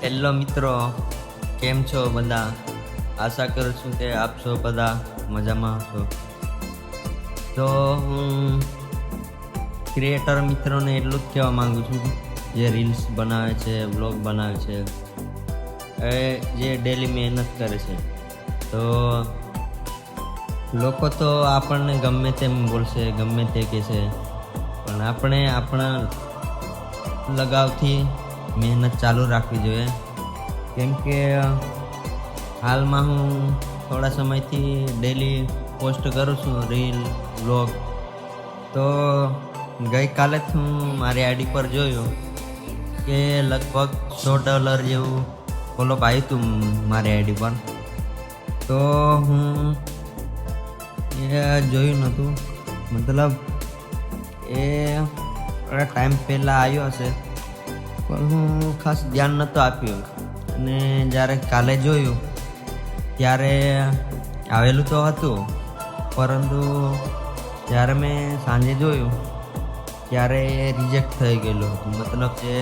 Hello મિત્રો, કેમ છો બધા? આશા કરું છું કે આપ છો બધા મજામાં છો. તો હું ક્રિએટર મિત્રોને એટલું જ કહેવા માંગુ છું, જે રીલ્સ બનાવે છે, વ્લોગ બનાવે છે, એ જે ડેલી મહેનત કરે છે. તો લોકો તો આપણને ગમે તેમ બોલશે, ગમે તે કહેશે, પણ આપણે આપણા લગાવથી મહેનત ચાલુ રાખવી જોઈએ. કેમ કે હાલમાં હું થોડા સમયથી ડેલી પોસ્ટ કરું છું રીલ વ્લોગ. તો ગઈકાલે જ હું મારી આઈડી પર જોયું કે લગભગ $100 જેવું ફોલોઅપ આવ્યું હતું મારી આઈડી પર. તો હું એ જોયું નહોતું, મતલબ એ ટાઈમ પહેલાં આવ્યો હશે, પણ હું ખાસ ધ્યાન નહોતું આપ્યું. અને જ્યારે કાલે જોયું ત્યારે આવેલું તો હતું, પરંતુ જ્યારે મેં સાંજે જોયું ત્યારે એ રિજેક્ટ થઈ ગયેલું હતું. મતલબ જે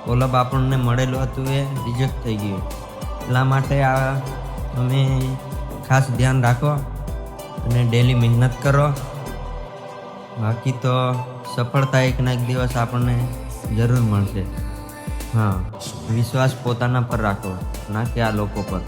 કોલબ આપણને મળેલું હતું એ રિજેક્ટ થઈ ગયું. એટલા માટે તમે ખાસ ધ્યાન રાખો અને ડેલી મહેનત કરો. બાકી તો સફળતા એક ના એક દિવસ આપણને જરૂર મળશે. હા, વિશ્વાસ પોતાના પર રાખો, ના કે આ લોકો પર.